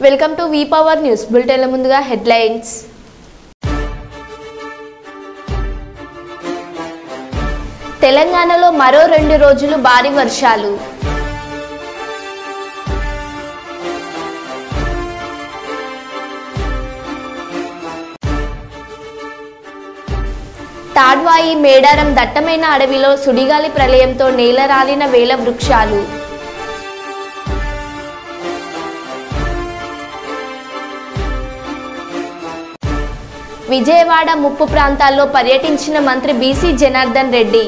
Welcome to V power news బులెటిన్ల ముందుగా headlines. తెలంగాణలో మరో 2 రోజులు భారీ వర్షాలు. తాడ్వాయి మేడారం దట్టమైన అడవిలో సుడిగాలి ప్రళయంతో నేలరాలిన వేల వృక్షాలు. విజయవాడ ముప్పు ప్రాంతాల్లో పర్యటించిన మంత్రి బీసీ జనార్దన్ రెడ్డి.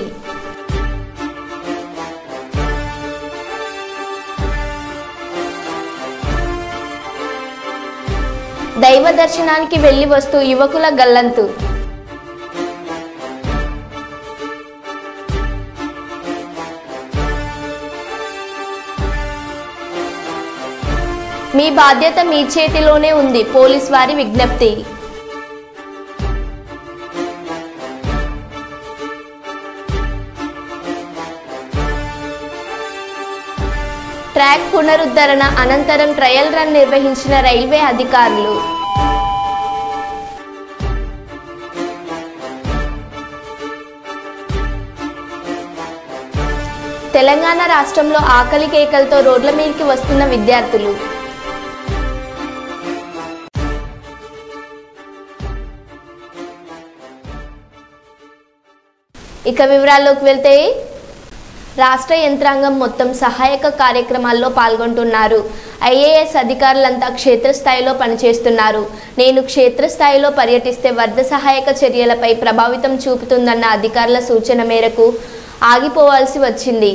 దైవ దర్శనానికి వెళ్లి వస్తూ యువకుల గల్లంతు. మీ బాధ్యత మీ చేతిలోనే ఉంది, పోలీస్ వారి విజ్ఞప్తి. ట్రాక్ పునరుద్ధరణ అనంతరం ట్రయల్ రన్ నిర్వహించిన రైల్వే అధికారులు. తెలంగాణ రాష్ట్రంలో ఆకలి కేకలతో రోడ్ల మీదకి వస్తున్న విద్యార్థులు. ఇక వివరాల్లోకి వెళ్తే, రాష్ట్ర యంత్రాంగం మొత్తం సహాయక కార్యక్రమాల్లో పాల్గొంటున్నారు. ఐఏఎస్ అధికారులంతా క్షేత్రస్థాయిలో పనిచేస్తున్నారు. నేను క్షేత్రస్థాయిలో పర్యటిస్తే వరద సహాయక చర్యలపై ప్రభావితం చూపుతుందన్న అధికారుల సూచన మేరకు ఆగిపోవాల్సి వచ్చింది.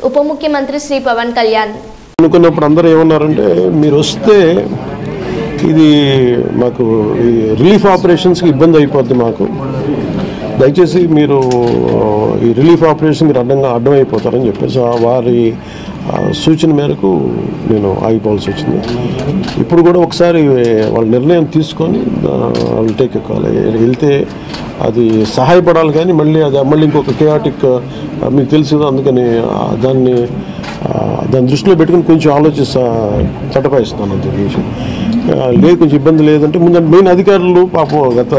ఉప ముఖ్యమంత్రి శ్రీ పవన్ కళ్యాణ్ అనుకున్నప్పుడు అందరూ ఏమన్నారంటే, మీరు వస్తే ఇది మాకు ఈ రిలీఫ్ ఆపరేషన్స్కి ఇబ్బంది అయిపోద్ది, మాకు దయచేసి మీరు ఈ రిలీఫ్ ఆపరేషన్ మీరు అడ్డం అయిపోతారని చెప్పేసి వారి సూచన మేరకు నేను ఆగిపోవాల్సి వచ్చింది. ఇప్పుడు కూడా ఒకసారి వాళ్ళ నిర్ణయం తీసుకొని వాళ్ళు టేక్ ఎక్కాలి. వెళ్తే అది సహాయపడాలి, కానీ మళ్ళీ ఇంకొక కేయాటిక్ మీకు తెలుసు కదా, అందుకని దాన్ని దృష్టిలో పెట్టుకుని కొంచెం చట్టపాయిస్తున్నాను అంతే విషయం. లేదు, కొంచెం ఇబ్బంది లేదంటే ముందు మెయిన్ అధికారులు పాపం గత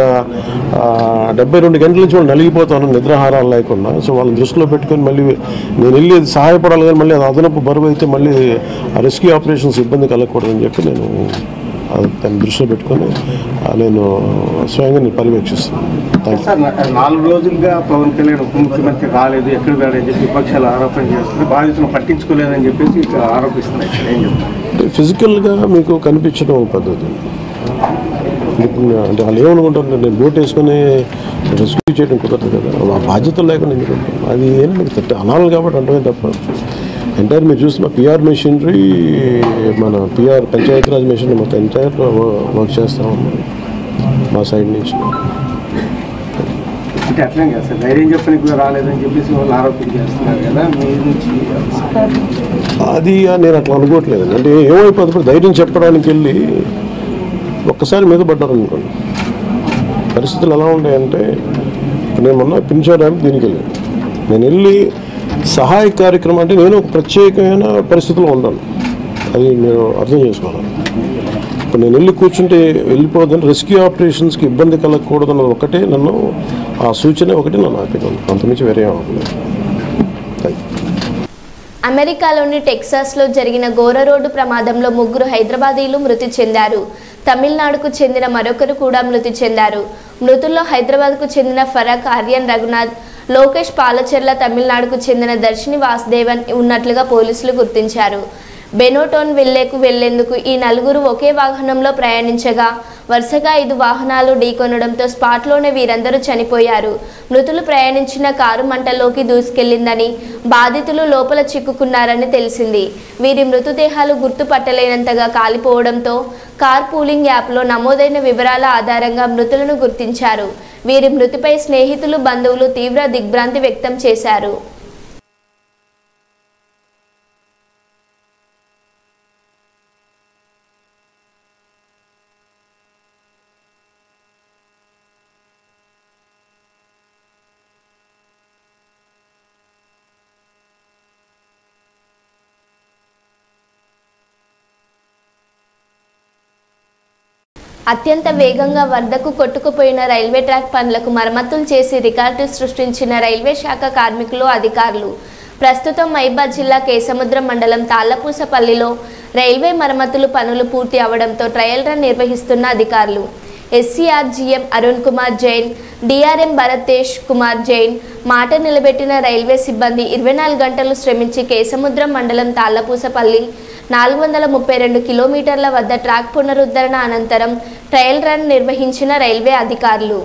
72 గంటల నుంచి వాళ్ళు నలిగిపోతాను నిద్రాహారాలు లేకుండా. సో వాళ్ళని దృష్టిలో పెట్టుకొని మళ్ళీ నేను వెళ్ళి అది సహాయపడాలి, కానీ మళ్ళీ అది అదనపు బరువు అయితే మళ్ళీ ఆ రెస్క్యూ ఆపరేషన్స్ ఇబ్బంది కలగకూడదని చెప్పి నేను దాన్ని దృష్టిలో పెట్టుకొని నేను స్వయంగా పర్యవేక్షిస్తున్నాను. 4 రోజులుగా పవన్ కళ్యాణ్ ఉప ముఖ్యమంత్రి రాలేదు, ఎక్కడ రాడని చెప్పి విపక్షాలు ఆరోపణ చేస్తుంది, బాధితులను పట్టించుకోలేదని చెప్పేసి ఆరోపిస్తున్నాయి. ఏం చెప్తారు? ఫిజికల్గా మీకు కనిపించడం పద్ధతి అంటే వాళ్ళు ఏమనుకుంటారు, నేను బోట్ వేసుకొని రెస్క్యూ చేయడం కుదరదు కదా, ఆ బాధ్యతలు లేకుండా ఎందుకంటారు. అది ఏం మీకు అనాలి కాబట్టి అంటే తప్ప ఎంటైర్ మీరు చూస్తున్న పిఆర్ మెషినరీ, మన పిఆర్ పంచాయతీరాజ్ మెషినరీ మొత్తం ఎంటైర్ వర్క్ చేస్తూ ఉన్నాం మా సైడ్ నుంచి. అంటే అట్లా సార్, ధైర్యం చెప్పడానికి కూడా రాలేదని చెప్పేసి వాళ్ళు ఆరోపణ చేస్తున్నారు కదా మీ నుంచి. అది నేను అట్లా అనుకోవట్లేదు. అంటే ఏమైపోతుంది, ధైర్యం చెప్పడానికి వెళ్ళి ఒక్కసారి మీద పడ్డారనుకోండి, పరిస్థితులు ఎలా ఉంటాయంటే, నేను మొన్న పింఛా డ్యామ్ దీనికి వెళ్ళాను. నేను వెళ్ళి సహాయ కార్యక్రమం అంటే నేను ఒక ప్రత్యేకమైన పరిస్థితిలో ఉన్నాను, అది మీరు అర్థం చేసుకోవాలి. ఇప్పుడు నేను వెళ్ళి కూర్చుంటే వెళ్ళిపోదని రెస్క్యూ ఆపరేషన్స్కి ఇబ్బంది కలగకూడదన్న ఒకటే నన్ను ఆ సూచన ఒకటి నన్ను ఆపినాను, అంతమించి వేరే అవ్వలేదు. అమెరికాలోని టెక్సాస్లో జరిగిన ఘోర రోడ్డు ప్రమాదంలో 3 హైదరాబాదీలు మృతి చెందారు. తమిళనాడుకు చెందిన మరొకరు కూడా మృతి చెందారు. మృతుల్లో హైదరాబాద్కు చెందిన ఫరక్ ఆర్యన్ రఘునాథ్, లోకేష్ పాలచెర్ల, తమిళనాడుకు చెందిన దర్శిని వాసుదేవన్ ఉన్నట్లుగా పోలీసులు గుర్తించారు. బెనోటోన్ విల్లేకు వెళ్లేందుకు ఈ 4 ఒకే వాహనంలో ప్రయాణించగా వరుసగా 5 వాహనాలు ఢీకొనడంతో స్పాట్లోనే వీరందరూ చనిపోయారు. మృతులు ప్రయాణించిన కారు మంటల్లోకి దూసుకెళ్లిందని, బాధితులు లోపల చిక్కుకున్నారని తెలిసింది. వీరి మృతదేహాలు గుర్తుపట్టలేనంతగా కాలిపోవడంతో కార్ పూలింగ్ యాప్లో నమోదైన వివరాల ఆధారంగా మృతులను గుర్తించారు. వీరి మృతిపై స్నేహితులు, బంధువులు తీవ్ర దిగ్భ్రాంతి వ్యక్తం చేశారు. అత్యంత వేగంగా వరదకు కొట్టుకుపోయిన రైల్వే ట్రాక్ పనులకు మరమ్మతులు చేసి రికార్డు సృష్టించిన రైల్వే శాఖ కార్మికులు అధికారులు. ప్రస్తుతం మహబూబాబాద్ జిల్లా కేసముద్రం మండలం తాళ్లపూసపల్లిలో రైల్వే మరమ్మతులు పనులు పూర్తి అవడంతో ట్రయల్ రన్ నిర్వహిస్తున్న అధికారులు. SCRGM అరుణ్ కుమార్ జైన్, DRM భరతేష్ కుమార్ జైన్ మాట నిలబెట్టిన రైల్వే సిబ్బంది 24 గంటలు శ్రమించి కేసముద్రం మండలం తాళ్లపూసపల్లి 432 కిలోమీటర్ల వద్ద ట్రాక్ పునరుద్ధరణ అనంతరం ట్రయల్ రన్ నిర్వహించిన రైల్వే అధికారులు.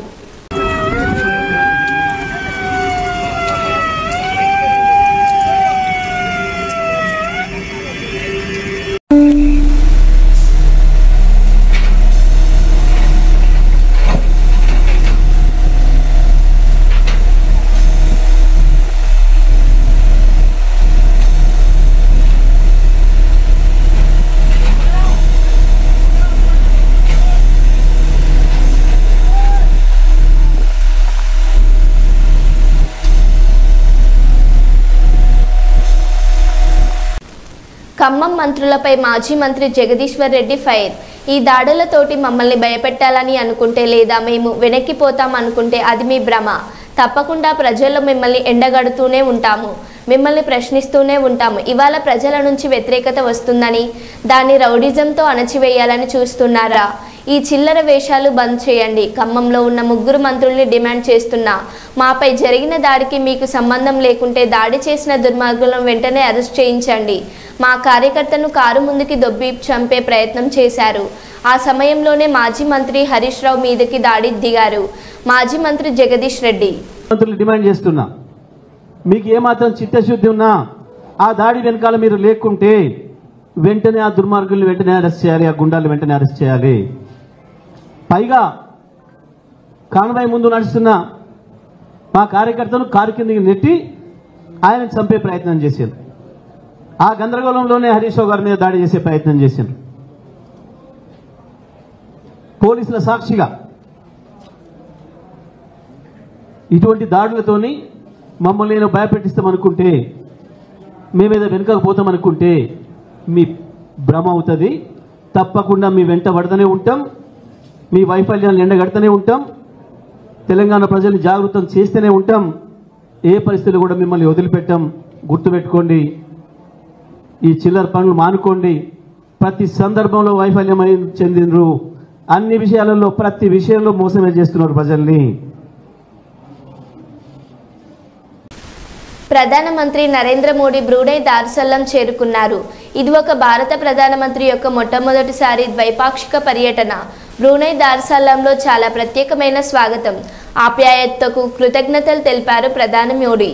ఖమ్మం మంత్రులపై మాజీ మంత్రి జగదీశ్వర్ రెడ్డి ఫైర్. ఈ దాడులతోటి మమ్మల్ని భయపెట్టాలని అనుకుంటే లేదా మేము వెనక్కిపోతాం అనుకుంటే అది మీ భ్రమ. తప్పకుండా ప్రజల్లో మిమ్మల్ని ఎండగడుతూనే ఉంటాము, మిమ్మల్ని ప్రశ్నిస్తూనే ఉంటాము. ఇవాళ ప్రజల నుంచి వ్యతిరేకత వస్తుందని దాన్ని రౌడిజంతో అణచివేయాలని చూస్తున్నారా? ఈ చిల్లర వేషాలు బంద్ చేయండి. ఖమ్మంలో ఉన్న 3 మంత్రుల్ని డిమాండ్ చేస్తున్నా. మాపై జరిగిన దాడికి మీకు సంబంధం లేకుంటే దాడి చేసిన దుర్మార్గులను వెంటనే అరెస్ట్ చేయించండి. మా కార్యకర్తను కారు ముందుకి దొబ్బి చంపే ప్రయత్నం చేశారు. ఆ సమయంలోనే మాజీ మంత్రి హరీష్ రావు మీదకి దాడి దిగారు మాజీ మంత్రి జగదీష్ రెడ్డి. మంత్రులు డిమాండ్ చేస్తున్నా, మీకు ఏమాత్రం చిత్తశుద్ధి ఉన్నా ఆ దాడి వెనకాల మీరు లేకుంటే వెంటనే ఆ దుర్మార్గుల్ని వెంటనే అరెస్ట్ చేయాలి, ఆ గుండాలు వెంటనే అరెస్ట్ చేయాలి. పైగా కాన్వాయ్ ముందు నడుస్తున్న మా కార్యకర్తను కారు కిందకి నెట్టి ఆయన చంపే ప్రయత్నం చేశారు. ఆ గందరగోళంలోనే హరీష్ రావు గారి మీద దాడి చేసే ప్రయత్నం చేశారు. పోలీసుల సాక్షిగా ఇటువంటి దాడులతోని మమ్మల్ని నేను భయపెట్టిస్తామనుకుంటే, మేమేదో వెనుకకు పోతామనుకుంటే మీ భ్రమ అవుతుంది. తప్పకుండా మీ వెంట పడుతూనే ఉంటాం, మీ వైఫల్యాలను ఎండగడుతూనే ఉంటాం, తెలంగాణ ప్రజల్ని జాగృతం చేస్తూనే ఉంటాం. ఏ పరిస్థితులు కూడా మిమ్మల్ని వదిలిపెట్టాం. గుర్తుపెట్టుకోండి, ఈ చిల్లర పనులు మానుకోండి. ప్రతి సందర్భంలో వైఫల్యం చెందినరు, అన్ని విషయాలలో ప్రతి విషయంలో మోసమే చేస్తున్నారు ప్రజల్ని. ప్రధానమంత్రి నరేంద్ర మోడీ బ్రూనై దార్సల్లం చేరుకున్నారు. ఇది ఒక భారత ప్రధానమంత్రి యొక్క మొట్టమొదటిసారి ద్వైపాక్షిక పర్యటన. బ్రూనై దార్సల్లంలో చాలా ప్రత్యేకమైన స్వాగతం, ఆప్యాయతకు కృతజ్ఞతలు తెలిపారు ప్రధాని మోడీ.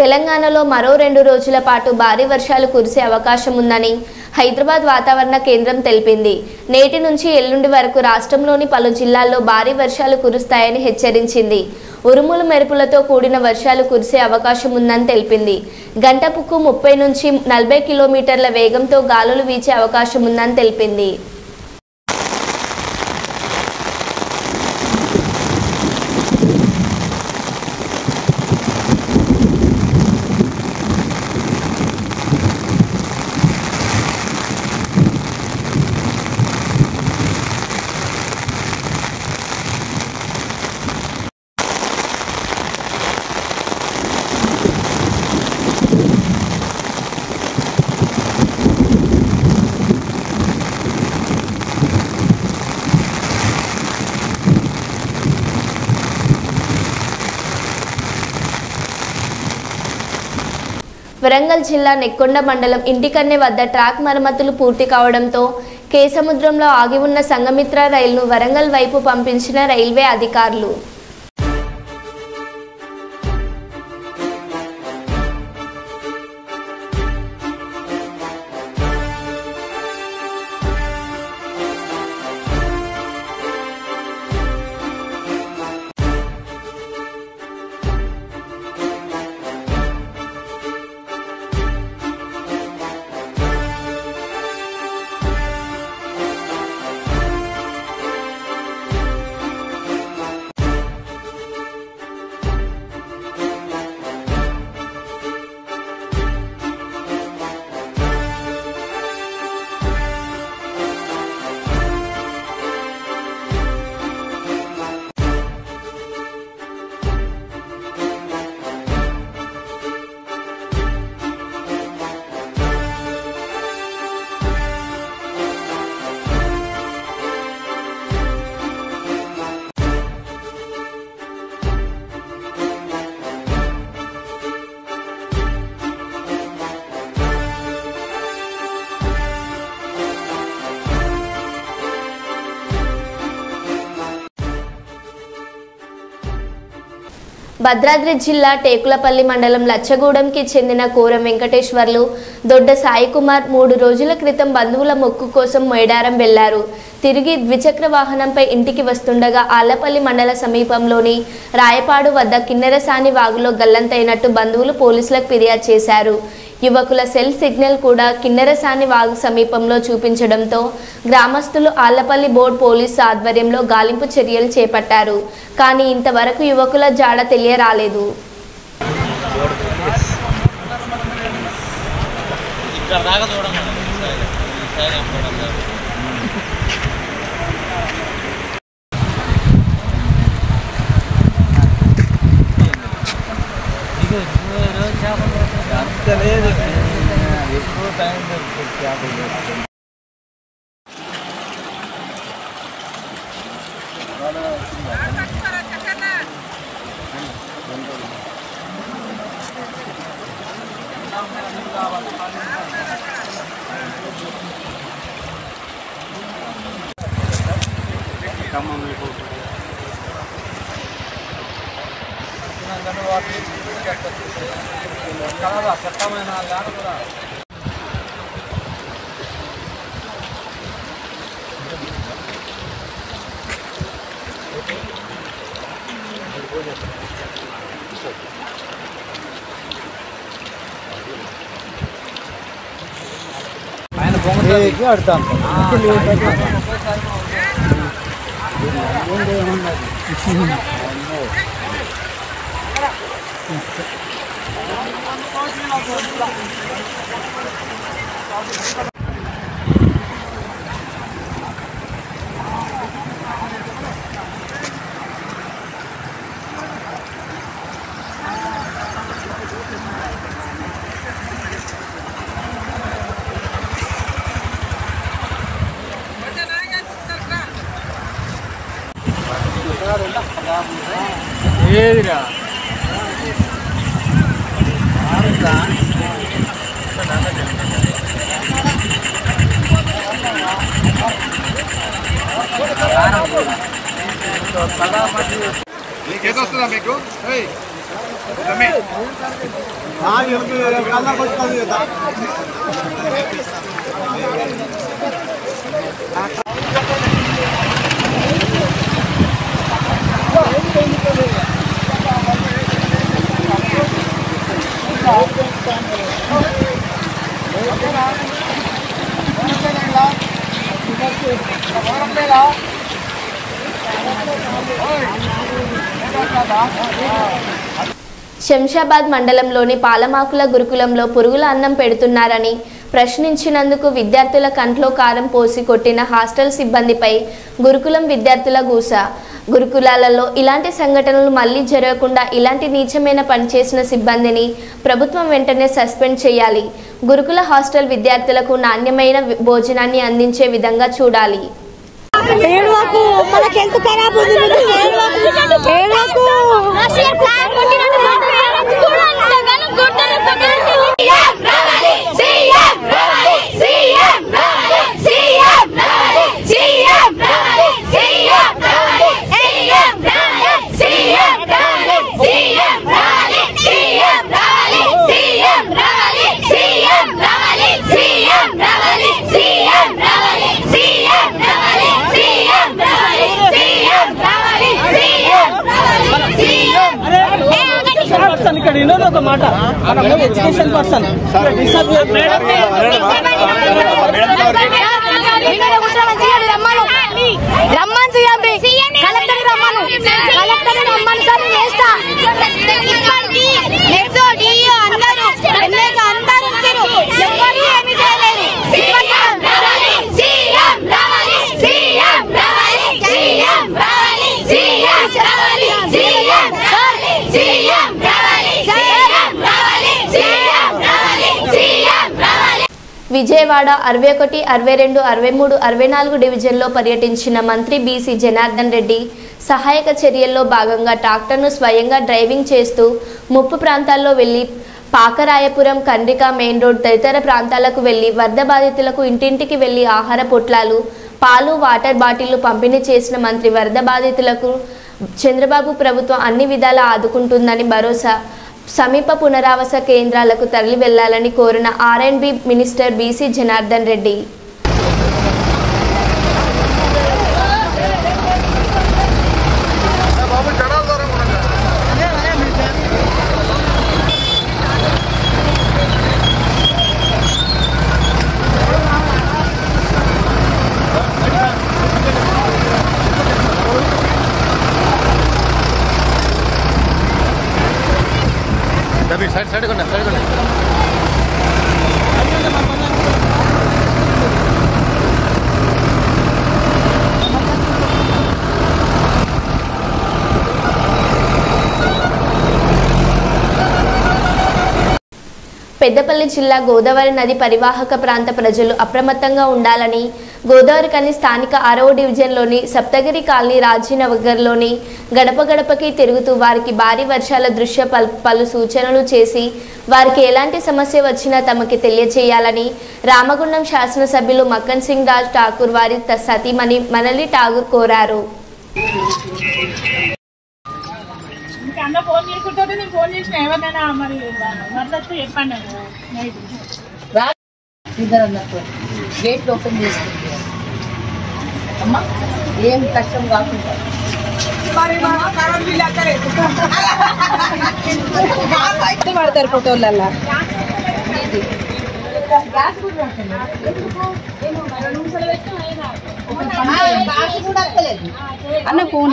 తెలంగాణలో మరో 2 రోజుల పాటు భారీ వర్షాలు కురిసే అవకాశం ఉందని హైదరాబాద్ వాతావరణ కేంద్రం తెలిపింది. నేటి నుంచి ఎల్లుండి వరకు రాష్ట్రంలోని పలు జిల్లాల్లో భారీ వర్షాలు కురుస్తాయని హెచ్చరించింది. ఉరుములు మెరుపులతో కూడిన వర్షాలు కురిసే అవకాశం ఉందని తెలిపింది. గంటకు 30 నుంచి 40 కిలోమీటర్ల వేగంతో గాలులు వీచే అవకాశం ఉందని తెలిపింది. వరంగల్ జిల్లా నెక్కొండ మండలం ఇంటికన్నె వద్ద ట్రాక్ మరమ్మతులు పూర్తి కావడంతో కేసముద్రంలో ఆగి ఉన్న సంఘమిత్ర రైలును వరంగల్ వైపు పంపించిన రైల్వే అధికారులు. భద్రాద్రి జిల్లా టేకులపల్లి మండలం లచ్చగూడెంకి చెందిన కోరం వెంకటేశ్వర్లు, దొడ్డ సాయికుమార్ 3 రోజుల క్రితం బంధువుల మొక్కు కోసం మేడారం వెళ్లారు. తిరిగి ద్విచక్ర వాహనంపై ఇంటికి వస్తుండగా ఆలపల్లి మండల సమీపంలోని రాయపాడు వద్ద కిన్నెరసాని వాగులో గల్లంతైనట్టు బంధువులు పోలీసులకు ఫిర్యాదు చేశారు. యువకుల సెల్ సిగ్నల్ కూడా కిన్నెరసాని వాగు సమీపంలో చూపించడంతో గ్రామస్తులు ఆళ్లపల్లి బోర్డు పోలీసు ఆధ్వర్యంలో గాలింపు చర్యలు చేపట్టారు. కానీ ఇంతవరకు యువకుల జాడ తెలియరాలేదు. ఎక్కువ టైం దొరుకుతుంది. ఏదిరా నీకేదొస్తుందా మీకు శంషాబాద్ మండలంలోని పాలమాకుల గురుకులంలో పురుగుల అన్నం పెడుతున్నారని ప్రశ్నించినందుకు విద్యార్థుల కంట్లో కారం పోసి కొట్టిన హాస్టల్ సిబ్బందిపై గురుకులం విద్యార్థుల గూస. గురుకులాలలో ఇలాంటి సంఘటనలు మళ్లీ జరగకుండా ఇలాంటి నీచమైన పనిచేసిన సిబ్బందిని ప్రభుత్వం వెంటనే సస్పెండ్ చేయాలి. గురుకుల హాస్టల్ విద్యార్థులకు నాణ్యమైన భోజనాన్ని అందించే విధంగా చూడాలి. ఇక్కడ వినోద్ ఒక మాట ఎడ్యుకేషన్ పర్సన్ విజయవాడ 61, 62, 63, 64 డివిజన్లో పర్యటించిన మంత్రి బీసీ జనార్దన్ రెడ్డి సహాయక చర్యల్లో భాగంగా ట్రాక్టర్ను స్వయంగా డ్రైవింగ్ చేస్తూ ముప్పు ప్రాంతాల్లో వెళ్లి పాకరాయపురం, కండ్రిక మెయిన్ రోడ్ తదితర ప్రాంతాలకు వెళ్లి వరద బాధితులకు ఇంటింటికి వెళ్లి ఆహార పొట్లాలు, పాలు, వాటర్ బాటిళ్లు పంపిణీ చేసిన మంత్రి వరద బాధితులకు చంద్రబాబు ప్రభుత్వం అన్ని విధాలా ఆదుకుంటుందని భరోసా. సమీప పునరావాస కేంద్రాలకు తరలి వెళ్లాలని కోరిన R&B minister BC Janardhan Reddy. Peddapalli జిల్లా గోదావరి నది పరివాహక ప్రాంత ప్రజలు అప్రమత్తంగా ఉండాలని గోదావరి కని స్థానిక 6వ డివిజన్లోని సప్తగిరి కాలనీ రాజీనగర్లోని గడప గడపకి తిరుగుతూ వారికి భారీ వర్షాల దృష్ట్యా పలు సూచనలు చేసి వారికి ఎలాంటి సమస్య వచ్చినా తమకి తెలియజేయాలని రామగుండం శాసనసభ్యులు మక్కన్ సింగ్ రాజ్ ఠాకూర్ వారి సతీమణి మనలి ఠాకూర్ కోరారు. అన్న ఫోన్ చేసుకుంటే నేను ఫోన్ చేసిన ఎవరినైనా మరి మరదట్టు చెప్పండి ఇద్దరు గేట్లు ఓపెన్ చేసుకుంటే అమ్మా ఏం కష్టం కాకుండా పడతారు ఫోటోలల్లా అన్న ఫోన్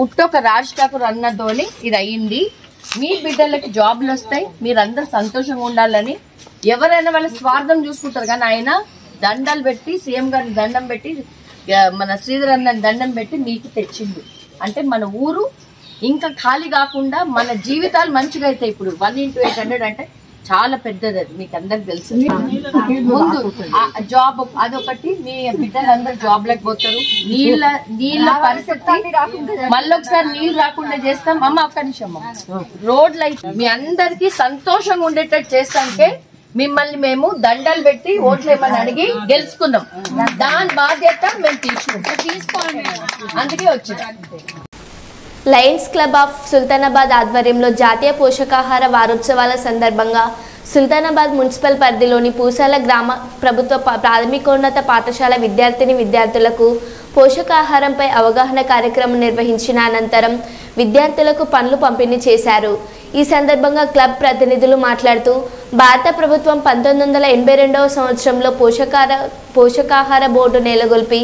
ఉట్టొక రాజ్ ఠాకూర్ అన్నతోని ఇది అయ్యింది. మీ బిడ్డలకి జాబ్లు వస్తాయి, మీరందరూ సంతోషంగా ఉండాలని ఎవరైనా వాళ్ళ స్వార్థం చూసుకుంటారు. కానీ ఆయన దండాలు పెట్టి సీఎం గారిని దండం పెట్టి మన శ్రీధర్ అన్నని దండం పెట్టి మీకు తెచ్చింది అంటే మన ఊరు ఇంకా ఖాళీ కాకుండా మన జీవితాలు మంచిగా అవుతాయి. ఇప్పుడు 1 into 800 అంటే చాలా పెద్దది, అది మీకు అందరికి తెలుసు. ముందు జాబ్ అదొకటి, మీ బిడ్డలందరూ జాబ్ లేకపోతారు. నీళ్ళ పరిస్థితి మళ్ళొకసారి నీళ్ళు రాకుండా చేస్తాం. అమ్మ ఒక్క నిమిషం, రోడ్లు అయితే మీ అందరికి సంతోషంగా ఉండేటట్టు చేస్తాంకే మిమ్మల్ని మేము దండలు పెట్టి ఓట్లు ఏమని అడిగి గెలుచుకున్నాం. దాని బాధ్యత మేము తీసుకోండి, అందుకే వచ్చినాం. లయన్స్ క్లబ్ ఆఫ్ సుల్తానాబాద్ ఆధ్వర్యంలో జాతీయ పోషకాహార వారోత్సవాల సందర్భంగా సుల్తానాబాద్ మున్సిపల్ పరిధిలోని పూసాల గ్రామ ప్రభుత్వ ప్రాథమికోన్నత పాఠశాల విద్యార్థులకు పోషకాహారంపై అవగాహన కార్యక్రమం నిర్వహించిన అనంతరం విద్యార్థులకు పండ్లు పంపిణీ చేశారు. ఈ సందర్భంగా క్లబ్ ప్రతినిధులు మాట్లాడుతూ భారత ప్రభుత్వం 1982వ సంవత్సరంలో పోషకాహార బోర్డు నెలకొల్పి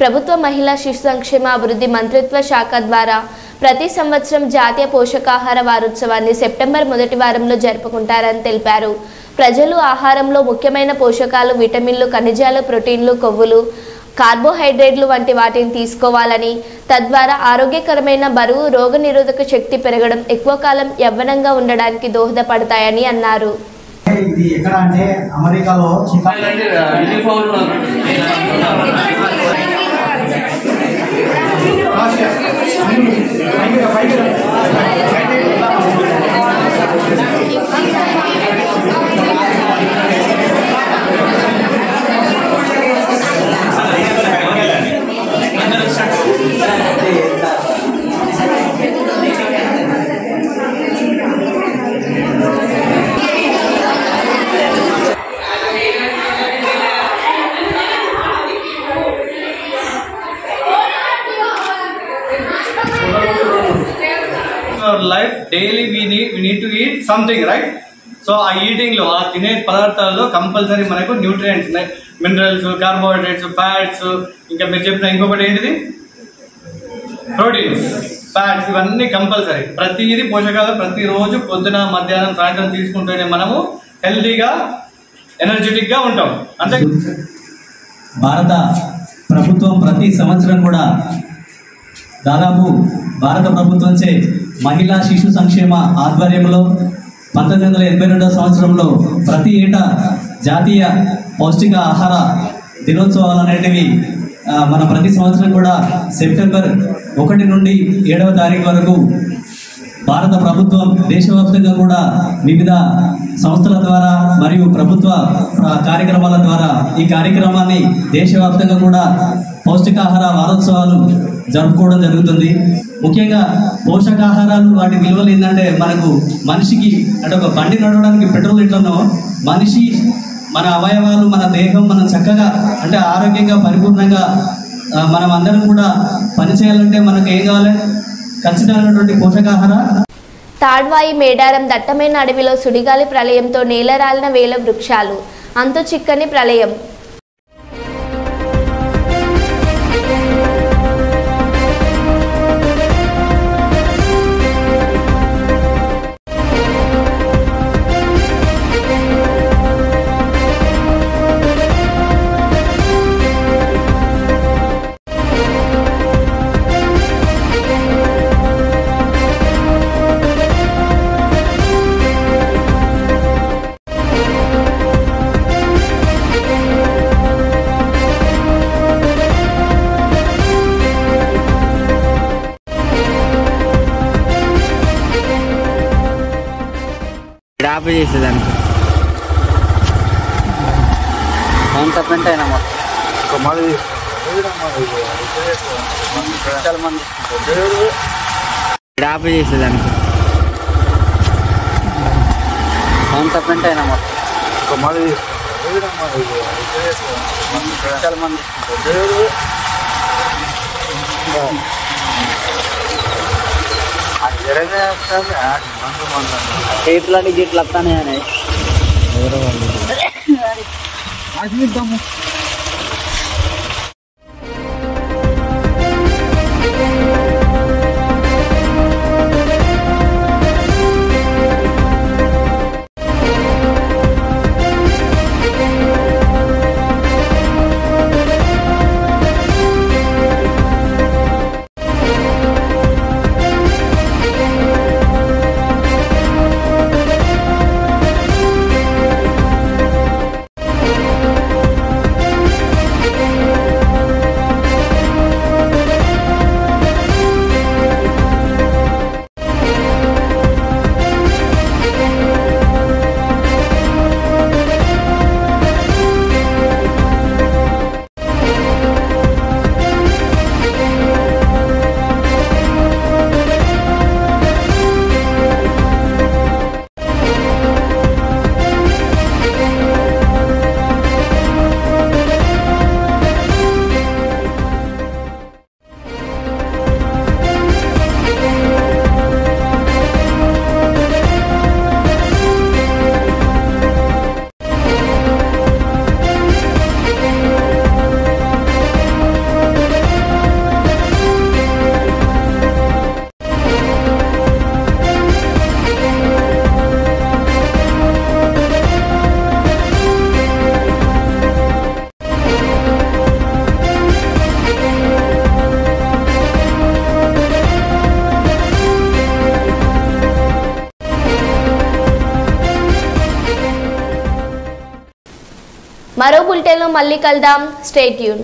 ప్రభుత్వ మహిళా శిశు సంక్షేమ అభివృద్ధి మంత్రిత్వ శాఖ ద్వారా ప్రతి సంవత్సరం జాతీయ పోషకాహార వారోత్సవాన్ని సెప్టెంబర్ మొదటి వారంలో జరుపుకుంటారని తెలిపారు. ప్రజలు ఆహారంలో ముఖ్యమైన పోషకాలు, విటమిన్లు, ఖనిజాలు, ప్రోటీన్లు, కొవ్వులు, కార్బోహైడ్రేట్లు వంటి వాటిని తీసుకోవాలని, తద్వారా ఆరోగ్యకరమైన బరువు, రోగనిరోధక శక్తి పెరగడం, ఎక్కువ కాలం యవ్వనంగా ఉండడానికి దోహదపడతాయని అన్నారు. ఇది ఎక్కడ అంటే అమెరికాలో life daily we need to eat something, right? So ఆ ఈటింగ్ లో ఆ తినే పదార్థాల్లో కంపల్సరీ మనకు న్యూట్రియంట్స్, మినరల్స్, కార్బోహైడ్రేట్స్, ఫ్యాట్స్, ఇంకా మీరు చెప్పిన ఇంకొకటి ఏంటిది ప్రోటీన్స్, ఫ్యాట్స్, ఇవన్నీ కంపల్సరీ. ప్రతిదీ పోషకాలు ప్రతిరోజు పొద్దున, మధ్యాహ్నం, సాయంత్రం తీసుకుంటేనే మనము హెల్తీగా, ఎనర్జెటిక్ గా ఉంటాం. అంతే. భారత ప్రభుత్వం ప్రతి సంవత్సరం కూడా దాదాపు భారత ప్రభుత్వంచే మహిళా శిశు సంక్షేమ ఆధ్వర్యంలో 1982వ సంవత్సరంలో ప్రతి ఏటా జాతీయ పౌష్టిక ఆహార దినోత్సవాలు అనేటివి మన ప్రతి సంవత్సరం కూడా సెప్టెంబర్ 1 నుండి 7వ తారీఖు వరకు భారత ప్రభుత్వం దేశవ్యాప్తంగా కూడా వివిధ సంస్థల ద్వారా మరియు ప్రభుత్వ కార్యక్రమాల ద్వారా ఈ కార్యక్రమాన్ని దేశవ్యాప్తంగా కూడా పౌష్టికాహార వారోత్సవాలు జరుపుకోవడం జరుగుతుంది. ముఖ్యంగా పోషకాహారాలు వాటి విలువలు ఏంటంటే మనకు మనిషికి అంటే ఒక బండి నడవడానికి పెట్రోల్ ఎట్లనో మనిషి మన అవయవాలు, మన దేహం మనం చక్కగా అంటే ఆరోగ్యంగా పరిపూర్ణంగా మనం అందరం కూడా పనిచేయాలంటే మనకు ఏం కావాలి? ఖచ్చితమైనటువంటి పోషకాహార. తాడ్వాయి మేడారం దట్టమైన అడవిలో సుడిగాలి ప్రళయంతో నేలరాలిన వేల వృక్షాలు, అంతు చిక్కని ప్రళయం. ఆపి చేసేదానికి ఎంత పెంట అయినా మొత్తం ఆపి చేసేదానికి ఎంత పెంట అయినా మొత్తం చేతులని గిట్లు వస్తానే అని మరో బులెటిన్లో మళ్ళీ కలుద్దాం. Stay tune.